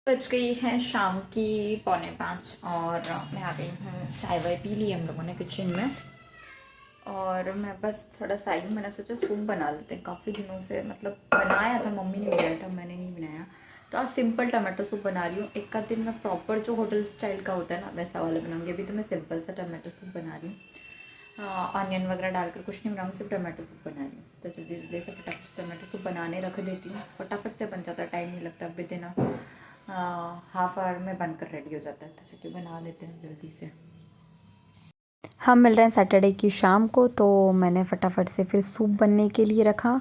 बज गई है शाम की 4:45 और मैं आ गई हूँ। चाय वाय पी ली हम लोगों ने किचन में। और मैं बस थोड़ा सा ही मैंने सोचा सूप बना लेते हैं। काफ़ी दिनों से मतलब बनाया था, मम्मी ने बनाया था, मैंने नहीं बनाया। तो आज सिंपल टमाटो सूप बना रही हूँ। एक आध दिन मैं प्रॉपर जो होटल स्टाइल का होता है ना वैसा वाला बनाऊँगी। अभी तो मैं सिंपल सा टमाटो सूप बना रही हूँ। ऑनियन वगैरह डालकर कुछ नहीं बनाऊँगी, सिर्फ टमाटो सूप बना रही हूँ। तो जल्दी जल्दी से फटाफट से टमाटो सूप बनाने रख देती हूँ। फटाफट से बन जाता, टाइम नहीं लगता। विद इन हाफ आवर में बनकर रेडी हो जाता है। तो चलिए बना लेते हैं जल्दी से। हम मिल रहे हैं सैटरडे की शाम को, तो मैंने फटाफट से फिर सूप बनने के लिए रखा।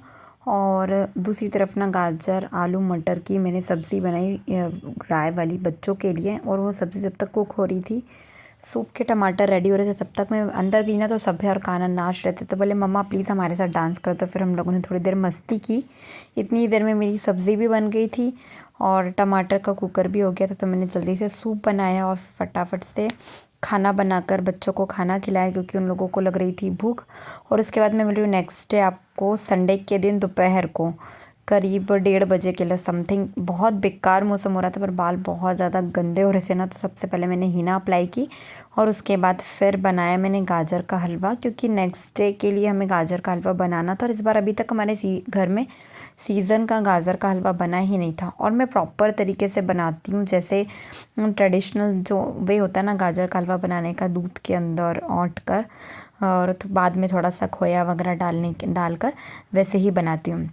और दूसरी तरफ ना गाजर आलू मटर की मैंने सब्ज़ी बनाई राय वाली बच्चों के लिए। और वो सब्ज़ी जब तक कुक हो रही थी, सूप के टमाटर रेडी हो रहे थे, तब तक मैं अंदर गई ना तो सभ्य और कान्हा नाच रहे थे। तो बोले मम्मा प्लीज़ हमारे साथ डांस करो। तो फिर हम लोगों ने थोड़ी देर मस्ती की। इतनी देर में मेरी सब्ज़ी भी बन गई थी और टमाटर का कुकर भी हो गया था। तो मैंने जल्दी से सूप बनाया और फटाफट से खाना बनाकर बच्चों को खाना खिलाया, क्योंकि उन लोगों को लग रही थी भूख। और उसके बाद मैं मिल रही हूँ नेक्स्ट डे आपको संडे के दिन दोपहर को करीब 1:30 के लिए समथिंग। बहुत बेकार मौसम हो रहा था पर बाल बहुत ज़्यादा गंदे हो रहे थे ना, तो सबसे पहले मैंने हीना अप्लाई की और उसके बाद फिर बनाया मैंने गाजर का हलवा, क्योंकि नेक्स्ट डे के लिए हमें गाजर का हलवा बनाना था। और इस बार अभी तक हमारे घर में सीज़न का गाजर का हलवा बना ही नहीं था। और मैं प्रॉपर तरीके से बनाती हूँ, जैसे ट्रेडिशनल जो वे होता है ना गाजर का हलवा बनाने का, दूध के अंदर औंट कर और तो बाद में थोड़ा सा खोया वगैरह डालकर वैसे ही बनाती हूँ।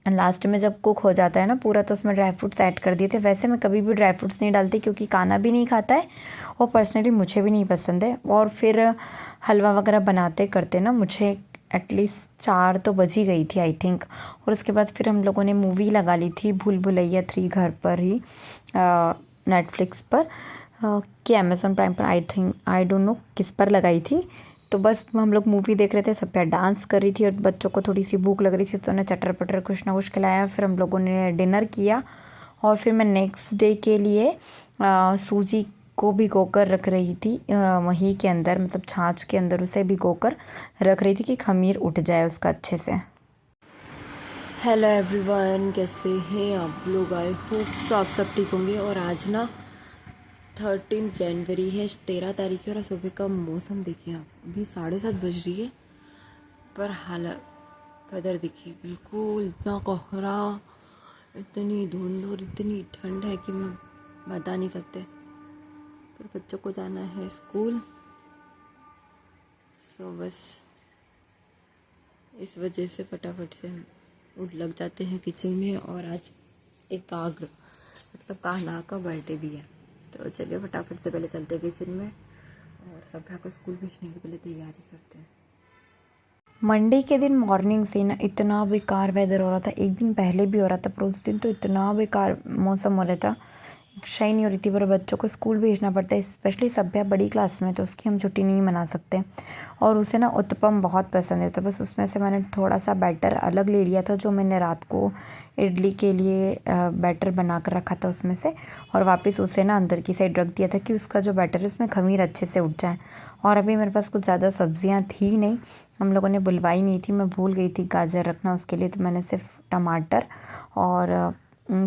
लास्ट में जब कुक हो जाता है ना पूरा, तो उसमें ड्राई फ्रूट्स ऐड कर दिए थे। वैसे मैं कभी भी ड्राई फ्रूट्स नहीं डालती, क्योंकि कान्हा भी नहीं खाता है और पर्सनली मुझे भी नहीं पसंद है। और फिर हलवा वगैरह बनाते करते ना मुझे एटलीस्ट 4 तो बज ही गई थी आई थिंक। और उसके बाद फिर हम लोगों ने मूवी लगा ली थी भूल भुलैया 3 घर पर ही, नेटफ्लिक्स पर कि अमेज़ॉन प्राइम पर, I think I don't know किस पर लगाई थी। तो बस हम लोग मूवी देख रहे थे, सब पे डांस कर रही थी और बच्चों को थोड़ी सी भूख लग रही थी, तो उन्हें चटर पटर कुछ ना कुछ खिलाया। फिर हम लोगों ने डिनर किया और फिर मैं नेक्स्ट डे के लिए सूजी को भिगोकर रख रही थी वहीं के अंदर, मतलब छाछ के अंदर उसे भिगोकर रख रही थी कि खमीर उठ जाए उसका अच्छे से। हेलो एवरीवन, कैसे हैं आप लोग? आई होप सो आप सब ठीक होंगे। और आज ना 13 जनवरी है, 13 तारीख है और सुबह का मौसम देखिए आप, अभी 7:30 बज रही है पर हालत कदर देखिए, बिल्कुल इतना कोहरा, इतनी धुंध और इतनी ठंड है कि मैं बता नहीं सकते। पर बच्चों को जाना है स्कूल, सो बस इस वजह से फटाफट से उठ लग जाते हैं किचन में। और आज एकाग्र मतलब कान्हा का बर्थडे भी है, तो चलिए फटाफट से पहले चलते हैं किचन में और सभ्या को स्कूल भेजने की पहले तैयारी करते हैं। मंडे के दिन मॉर्निंग से ना इतना बेकार वेदर हो रहा था। एक दिन पहले भी हो रहा था पर उस दिन तो इतना बेकार मौसम हो रहा था, इच्छा ही नहीं हो रही थी। पर बच्चों को स्कूल भेजना पड़ता है, स्पेशली सभ्या बड़ी क्लास में, तो उसकी हम छुट्टी नहीं मना सकते। और उसे ना उत्पम बहुत पसंद है, तो बस उसमें से मैंने थोड़ा सा बैटर अलग ले लिया था, जो मैंने रात को इडली के लिए बैटर बना कर रखा था उसमें से, और वापस उसे ना अंदर की साइड रख दिया था कि उसका जो बैटर है उसमें खमीर अच्छे से उठ जाए। और अभी मेरे पास कुछ ज़्यादा सब्जियां थी नहीं, हम लोगों ने बुलवाई नहीं थी, मैं भूल गई थी गाजर रखना उसके लिए। तो मैंने सिर्फ टमाटर और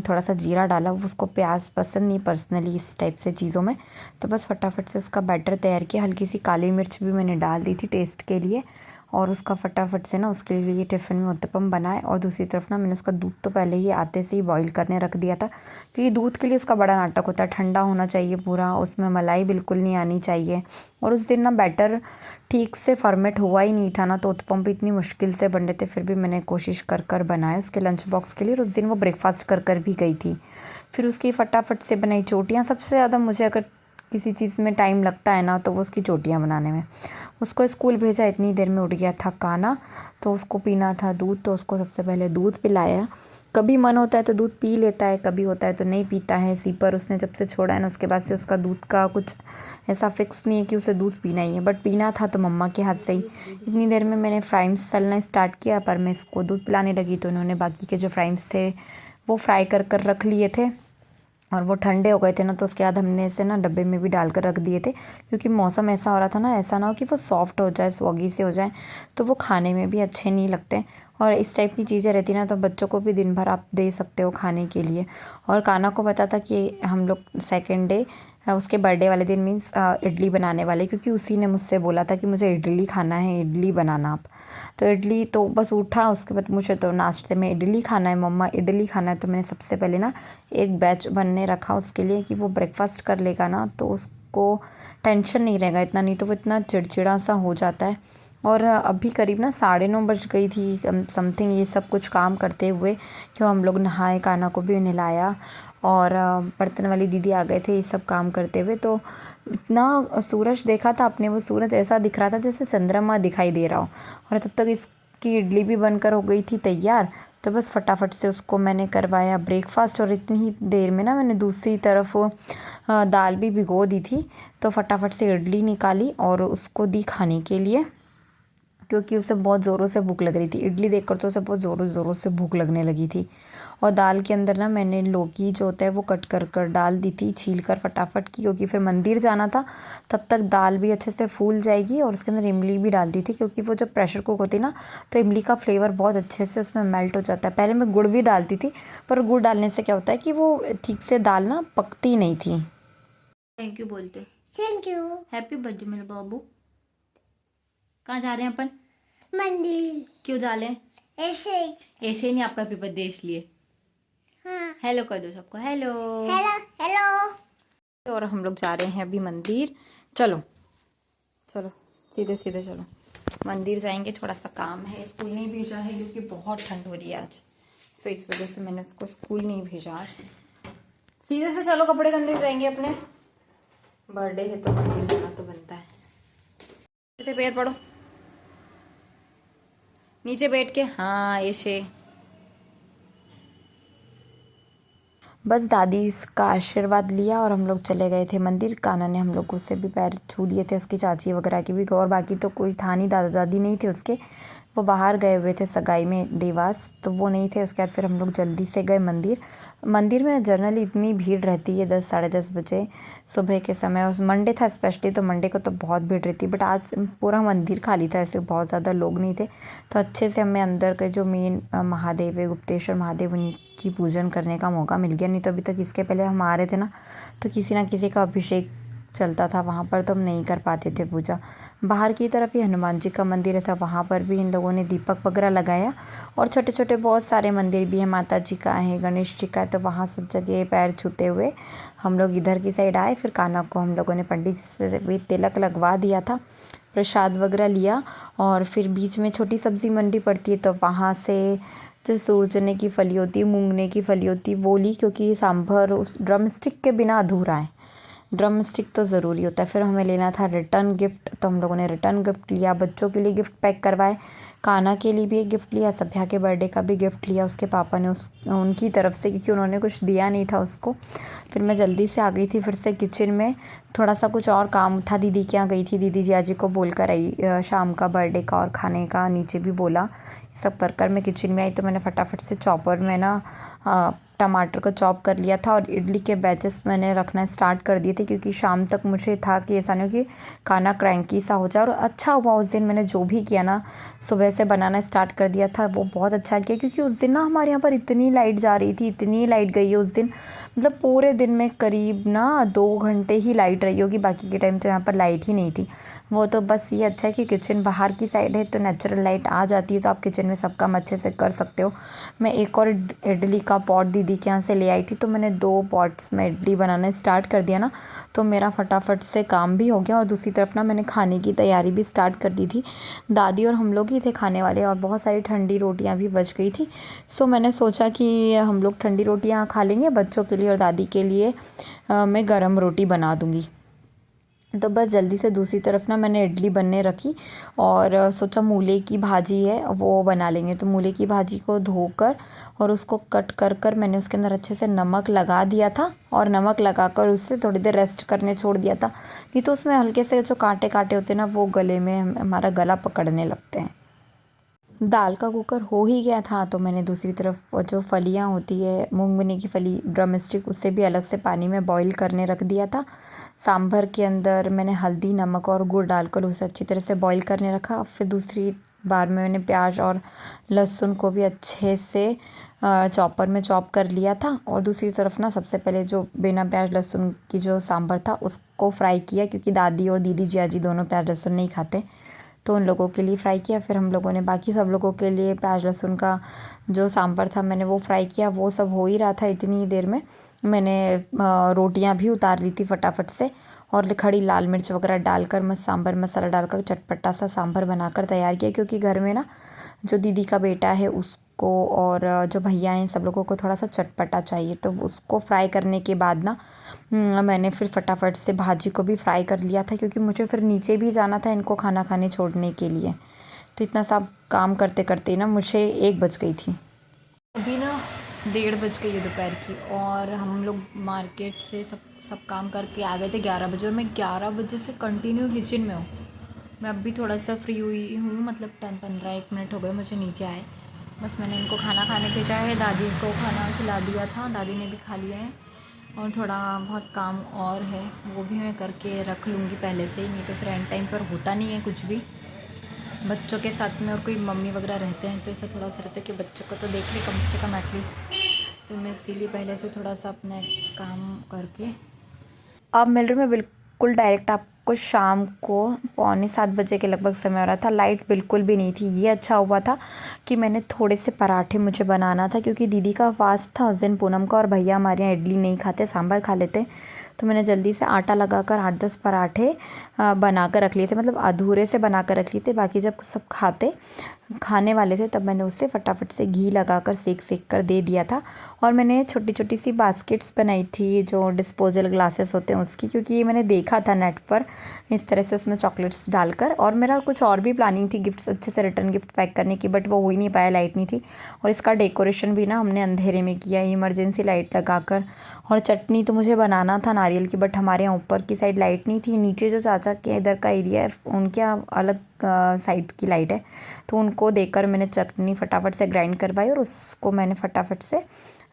थोड़ा सा जीरा डाला। उसको प्याज पसंद नहीं पर्सनली इस टाइप से चीज़ों में, तो बस फटाफट से उसका बैटर तैयार किया। हल्की सी काली मिर्च भी मैंने डाल दी थी टेस्ट के लिए, और उसका फटाफट से ना उसके लिए टिफ़िन में उत्तपम बनाए। और दूसरी तरफ ना मैंने उसका दूध तो पहले ही आते से ही बॉईल करने रख दिया था, क्योंकि दूध के लिए उसका बड़ा नाटक होता है, ठंडा होना चाहिए पूरा, उसमें मलाई बिल्कुल नहीं आनी चाहिए। और उस दिन ना बैटर ठीक से फॉर्मेट हुआ ही नहीं था ना, तो उत्पम भी इतनी मुश्किल से बन रहे थे, फिर भी मैंने कोशिश कर कर बनाया उसके लंच बॉक्स के लिए। और उस दिन वो ब्रेकफास्ट कर कर भी गई थी। फिर उसकी फटाफट से बनाई चोटियाँ। सबसे ज़्यादा मुझे अगर किसी चीज़ में टाइम लगता है ना, तो वो उसकी चोटियाँ बनाने में। उसको स्कूल भेजा, इतनी देर में उठ गया था कान्हा, तो उसको पीना था दूध, तो उसको सबसे पहले दूध पिलाया। कभी मन होता है तो दूध पी लेता है, कभी होता है तो नहीं पीता है। सीपर उसने जब से छोड़ा है ना, उसके बाद से उसका दूध का कुछ ऐसा फिक्स नहीं है कि उसे दूध पीना ही है, बट पीना था तो मम्मा के हाथ से ही। इतनी देर में मैंने फ्राइम्स तलना स्टार्ट किया, पर मैं इसको दूध पिलाने लगी तो उन्होंने बाकी के जो फ्राइम्स थे वो फ्राई कर कर रख लिए थे। और वो ठंडे हो गए थे ना, तो उसके बाद हमने इसे ना डब्बे में भी डाल कर रख दिए थे, क्योंकि मौसम ऐसा हो रहा था ना, ऐसा ना हो कि वो सॉफ्ट हो जाए, स्वॉगी से हो जाए, तो वो खाने में भी अच्छे नहीं लगते। और इस टाइप की चीज़ें रहती ना, तो बच्चों को भी दिन भर आप दे सकते हो खाने के लिए। और कान्हा को पता था कि हम लोग सेकेंड डे उसके बर्थडे वाले दिन मीन्स इडली बनाने वाले, क्योंकि उसी ने मुझसे बोला था कि मुझे इडली खाना है, इडली बनाना आप। तो इडली तो बस उठा, उसके बाद मुझे तो नाश्ते में इडली खाना है मम्मा, इडली खाना है। तो मैंने सबसे पहले ना एक बैच बनने रखा उसके लिए कि वो ब्रेकफास्ट कर लेगा ना, तो उसको टेंशन नहीं रहेगा इतना, नहीं तो वो इतना चिड़चिड़ा सा हो जाता है। और अभी करीब ना 9:30 बज गई थी समथिंग, ये सब कुछ काम करते हुए, क्यों हम लोग नहाए, कान्हा को भी नहलाया, और बर्तन वाली दीदी आ गए थे ये सब काम करते हुए। तो इतना सूरज देखा था आपने, वो सूरज ऐसा दिख रहा था जैसे चंद्रमा दिखाई दे रहा हो। और तब तक इसकी इडली भी बनकर हो गई थी तैयार। तो बस फटाफट से उसको मैंने करवाया ब्रेकफास्ट, और इतनी ही देर में ना मैंने दूसरी तरफ दाल भी भिगो दी थी। तो फटाफट से इडली निकाली और उसको दी खाने के लिए, क्योंकि उसे बहुत ज़ोरों से भूख लग रही थी। इडली देखकर तो उसे बहुत ज़ोरों ज़ोरों से भूख लगने लगी थी। और दाल के अंदर ना मैंने लौकी जो होता है वो कट कर कर डाल दी थी, छील कर फटाफट की, क्योंकि फिर मंदिर जाना था, तब तक दाल भी अच्छे से फूल जाएगी। और उसके अंदर इमली भी डाल दी थी, क्योंकि वो जब प्रेशर कुक होती ना, तो इमली का फ्लेवर बहुत अच्छे से उसमें मेल्ट हो जाता है। पहले मैं गुड़ भी डालती थी, पर गुड़ डालने से क्या होता है कि वो ठीक से दाल ना पकती नहीं थी। थैंक यू बोलते, थैंक यू। हैप्पी बर्थडे मेरे बाबू। कहाँ जा रहे हैं अपन? मंदिर। क्यों जा रहे हैं? ऐसे। ऐसे ही नहीं, आपका हैप्पी बर्थडे इसलिए। हाँ। हेलो कर दो सबको, हेलो। Hello hello. और हम लोग जा रहे हैं अभी मंदिर। चलो चलो सीधे सीधे चलो, मंदिर जाएंगे। थोड़ा सा काम है, स्कूल नहीं भेजा है क्योंकि बहुत ठंड हो रही है आज, तो इस वजह से मैंने उसको स्कूल नहीं भेजा आज। सीधे से चलो, कपड़े गंदे हो जाएंगे अपने, बर्थडे है तो मंदिर जाना तो बनता है। ऐसे पैर पड़ो नीचे बैठ के, हाँ ऐसे। बस दादी इसका आशीर्वाद लिया और हम लोग चले गए थे मंदिर। कान्हा ने हम लोगों से भी पैर छू लिए थे, उसकी चाची वगैरह की भी, और बाकी तो कोई था नहीं, दादा दादी नहीं थे उसके, वो बाहर गए हुए थे सगाई में देवास, तो वो नहीं थे। उसके बाद फिर हम लोग जल्दी से गए मंदिर। मंदिर में जनरली इतनी भीड़ रहती है 10 साढ़े 10 बजे सुबह के समय, उस मंडे था स्पेशली, तो मंडे को तो बहुत भीड़ रहती, बट आज पूरा मंदिर खाली था, ऐसे बहुत ज़्यादा लोग नहीं थे। तो अच्छे से हमें अंदर के जो मेन महादेव है, गुप्तेश्वर महादेव, उन्हीं की पूजन करने का मौका मिल गया। नहीं तो अभी तक इसके पहले हम आ रहे थे ना, तो किसी ना किसी का अभिषेक चलता था वहाँ पर, तो हम नहीं कर पाते थे पूजा। बाहर की तरफ ही हनुमान जी का मंदिर था, वहाँ पर भी इन लोगों ने दीपक वगैरह लगाया, और छोटे छोटे बहुत सारे मंदिर भी हैं, माता जी का है, गणेश जी का है, तो वहाँ सब जगह पैर छूते हुए हम लोग इधर की साइड आए। फिर कान्हा को हम लोगों ने पंडित जी से भी तिलक लगवा दिया था, प्रसाद वगैरह लिया, और फिर बीच में छोटी सब्ज़ी मंडी पड़ती है, तो वहाँ से जो सूरजने की फली होती है, मूंगने की फली होती है, वो ली, क्योंकि सांभर उस ड्रम स्टिक के बिना अधूरा है, ड्रम स्टिक तो ज़रूरी होता है। फिर हमें लेना था रिटर्न गिफ्ट, तो हम लोगों ने रिटर्न गिफ्ट लिया, बच्चों के लिए गिफ्ट पैक करवाए, कान्हा के लिए भी एक गिफ्ट लिया, सभ्या के बर्थडे का भी गिफ्ट लिया उसके पापा ने उनकी तरफ से, क्योंकि उन्होंने कुछ दिया नहीं था उसको। फिर मैं जल्दी से आ गई थी फिर से किचन में, थोड़ा सा कुछ और काम था, दीदी के यहाँ गई थी, दीदी जिया जी को बोल कर आई शाम का बर्थडे का और खाने का, नीचे भी बोला। सब कर मैं किचन में आई, तो मैंने फटाफट से चॉपर में ना टमाटर को चॉप कर लिया था, और इडली के बैचेस मैंने रखना स्टार्ट कर दिए थे, क्योंकि शाम तक मुझे था कि ऐसा नहीं हो कि खाना क्रैंकी सा हो जाए। और अच्छा हुआ उस दिन मैंने जो भी किया ना, सुबह से बनाना स्टार्ट कर दिया था, वो बहुत अच्छा किया, क्योंकि उस दिन ना हमारे यहाँ पर इतनी लाइट जा रही थी, इतनी लाइट गई है उस दिन, मतलब पूरे दिन में करीब ना 2 घंटे ही लाइट रही होगी, बाकी के टाइम तो यहाँ पर लाइट ही नहीं थी। वो तो बस ये अच्छा है कि किचन बाहर की साइड है, तो नेचुरल लाइट आ जाती है, तो आप किचन में सब काम अच्छे से कर सकते हो। मैं एक और इडली का पॉट दीदी के यहाँ से ले आई थी, तो मैंने 2 पॉट्स में इडली बनाना स्टार्ट कर दिया ना, तो मेरा फटाफट से काम भी हो गया। और दूसरी तरफ ना मैंने खाने की तैयारी भी स्टार्ट कर दी थी, दादी और हम लोग ही थे खाने वाले, और बहुत सारी ठंडी रोटियाँ भी बच गई थी। सो मैंने सोचा कि हम लोग ठंडी रोटियाँ खा लेंगे, बच्चों के लिए और दादी के लिए मैं गरम रोटी बना दूँगी। तो बस जल्दी से दूसरी तरफ ना मैंने इडली बनने रखी, और सोचा मूले की भाजी है वो बना लेंगे। तो मूले की भाजी को धोकर और उसको कट कर कर मैंने उसके अंदर अच्छे से नमक लगा दिया था, और नमक लगाकर उससे थोड़ी देर रेस्ट करने छोड़ दिया था, नहीं तो उसमें हल्के से जो कांटे कांटे होते हैं ना, वो गले में हमारा गला पकड़ने लगते हैं। दाल का कुकर हो ही गया था तो मैंने दूसरी तरफ वो जो फलियाँ होती है मूंगफली की फली ड्रमस्टिक उससे भी अलग से पानी में बॉईल करने रख दिया था। सांभर के अंदर मैंने हल्दी नमक और गुड़ डालकर उसे अच्छी तरह से बॉईल करने रखा। फिर दूसरी बार में मैंने प्याज और लहसुन को भी अच्छे से चॉपर में चॉप कर लिया था। और दूसरी तरफ ना सबसे पहले जो बिना प्याज लहसुन की जो सांभर था उसको फ्राई किया, क्योंकि दादी और दीदी जिया जी दोनों प्याज लहसुन नहीं खाते, तो उन लोगों के लिए फ्राई किया। फिर हम लोगों ने बाकी सब लोगों के लिए प्याज लहसुन का जो सांभर था मैंने वो फ्राई किया। वो सब हो ही रहा था, इतनी ही देर में मैंने रोटियां भी उतार ली थी फटाफट से और खड़ी लाल मिर्च वगैरह डालकर सांभर मसाला डालकर चटपटा सा सांभर बनाकर तैयार किया। क्योंकि घर में ना जो दीदी का बेटा है उसको और जो भैया हैं सब लोगों को थोड़ा सा चटपटा चाहिए, तो उसको फ्राई करने के बाद ना मैंने फिर फटाफट से भाजी को भी फ्राई कर लिया था, क्योंकि मुझे फिर नीचे भी जाना था इनको खाना खाने छोड़ने के लिए। तो इतना सब काम करते करते ना मुझे 1 बज गई थी। अभी ना 1:30 बज गई है दोपहर की और हम लोग मार्केट से सब काम करके आ गए थे 11 बजे, और मैं 11 बजे से कंटिन्यू किचन में हूँ। मैं अभी थोड़ा सा फ्री हुई हूँ, मतलब 10-15 मिनट हो गए मुझे नीचे आए। बस मैंने इनको खाना खाने भेजा है, दादी को खाना खिला दिया था, दादी ने भी खा लिया है। और थोड़ा बहुत काम और है वो भी मैं करके रख लूँगी पहले से ही, नहीं तो फिर एंड टाइम पर होता नहीं है कुछ भी। बच्चों के साथ में और कोई मम्मी वगैरह रहते हैं तो ऐसा थोड़ा सा रहता है कि बच्चों को तो देख ले कम से कम एटलीस्ट, तो मैं इसीलिए पहले से थोड़ा सा अपना काम करके अब मिल रही। मैं बिल्कुल डायरेक्ट आपको शाम को 6:45 बजे के लगभग समय हो रहा था, लाइट बिल्कुल भी नहीं थी। ये अच्छा हुआ था कि मैंने थोड़े से पराठे मुझे बनाना था, क्योंकि दीदी का फास्ट था उस दिन पूनम का, और भैया हमारे यहाँ इडली नहीं खाते सांभर खा लेते। तो मैंने जल्दी से आटा लगाकर 8-10 पराठे बना कर रख लिए थे, मतलब अधूरे से बना कर रख लिए थे। बाकी जब सब खाने वाले थे तब मैंने उससे फटाफट से घी लगाकर सेक कर दे दिया था। और मैंने छोटी छोटी सी बास्केट्स बनाई थी जो डिस्पोजल ग्लासेस होते हैं उसकी, क्योंकि ये मैंने देखा था नेट पर इस तरह से उसमें चॉकलेट्स डालकर। और मेरा कुछ और भी प्लानिंग थी गिफ्ट्स अच्छे से रिटर्न गिफ्ट पैक करने की, बट वो हो ही नहीं पाया, लाइट नहीं थी। और इसका डेकोरेशन भी ना हमने अंधेरे में किया, इमरजेंसी लाइट लगाकर। और चटनी तो मुझे बनाना था नारियल की, बट हमारे यहाँ ऊपर की साइड लाइट नहीं थी। नीचे जो चाचा के इधर का एरिया है उनके यहाँ अलग साइड की लाइट है, तो उनको देकर मैंने चटनी फटाफट से ग्राइंड करवाई और उसको मैंने फटाफट से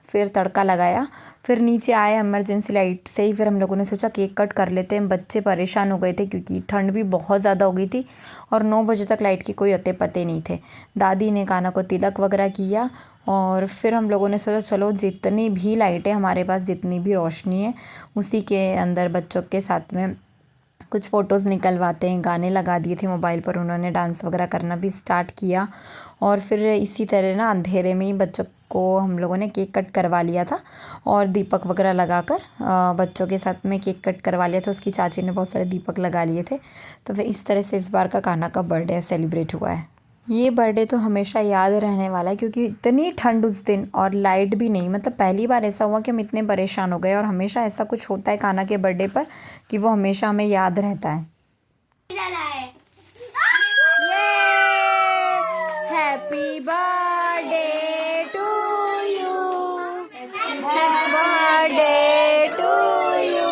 फिर तड़का लगाया। फिर नीचे आए इमरजेंसी लाइट से ही, फिर हम लोगों ने सोचा केक कट कर लेते हैं। बच्चे परेशान हो गए थे क्योंकि ठंड भी बहुत ज़्यादा हो गई थी और 9 बजे तक लाइट की कोई अते पते नहीं थे। दादी ने काना को तिलक वगैरह किया और फिर हम लोगों ने सोचा चलो जितनी भी लाइटें हमारे पास, जितनी भी रोशनी है उसी के अंदर बच्चों के साथ में कुछ फ़ोटोज़ निकलवाते हैं। गाने लगा दिए थे मोबाइल पर, उन्होंने डांस वगैरह करना भी स्टार्ट किया। और फिर इसी तरह ना अंधेरे में ही बच्चों को हम लोगों ने केक कट करवा लिया था और दीपक वगैरह लगाकर बच्चों के साथ में केक कट करवा लिया था। उसकी चाची ने बहुत सारे दीपक लगा लिए थे। तो फिर इस तरह से इस बार का कान्हा का बर्थडे सेलिब्रेट हुआ है। ये बर्थडे तो हमेशा याद रहने वाला है, क्योंकि इतनी ठंड उस दिन और लाइट भी नहीं, मतलब पहली बार ऐसा हुआ कि हम इतने परेशान हो गए। और हमेशा ऐसा कुछ होता है कान्हा के बर्थडे पर कि वो हमेशा हमें याद रहता है। Happy birthday to you, birthday to you,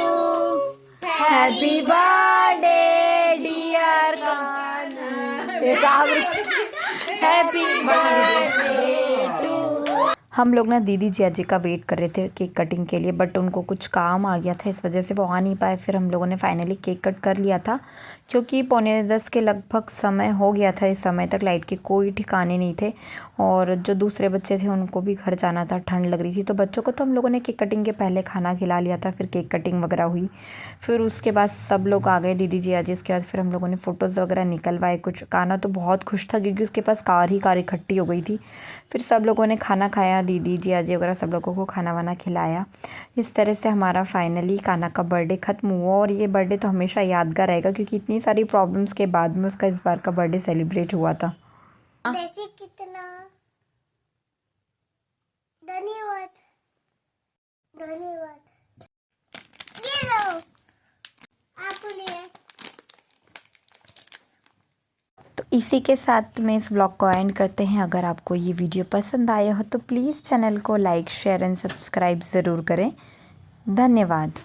happy birthday dear Kanha, happy birthday to. हम लोग ना दीदी जिया जी का वेट कर रहे थे केक कटिंग के लिए, बट उनको कुछ काम आ गया था, इस वजह से वो आ नहीं पाए। फिर हम लोगों ने फाइनली केक कट कर लिया था, क्योंकि 9:45 के लगभग समय हो गया था। इस समय तक लाइट के कोई ठिकाने नहीं थे और जो दूसरे बच्चे थे उनको भी घर जाना था, ठंड लग रही थी। तो बच्चों को तो हम लोगों ने केक कटिंग के पहले खाना खिला लिया था, फिर केक कटिंग वगैरह हुई। फिर उसके बाद सब लोग आ गए दीदी जिया जी। इसके बाद फिर हम लोगों ने फ़ोटोज़ वगैरह निकलवाए कुछ। कान्हा तो बहुत खुश था क्योंकि उसके पास कार ही कार इकट्ठी हो गई थी। फिर सब लोगों ने खाना खाया, दीदी जिया जी वगैरह सब लोगों को खाना वाना खिलाया। इस तरह से हमारा फाइनली कान्हा का बर्थडे ख़त्म हुआ। और ये बर्थडे तो हमेशा यादगार रहेगा, क्योंकि इतनी सारी प्रॉब्लम्स के बाद में उसका इस बार का बर्थडे सेलिब्रेट हुआ था। जैसे कितना धन्यवाद, धन्यवाद। ये लो आपके लिए। तो इसी के साथ में इस व्लॉग को एंड करते हैं। अगर आपको ये वीडियो पसंद आया हो तो प्लीज़ चैनल को लाइक शेयर एंड सब्सक्राइब ज़रूर करें। धन्यवाद।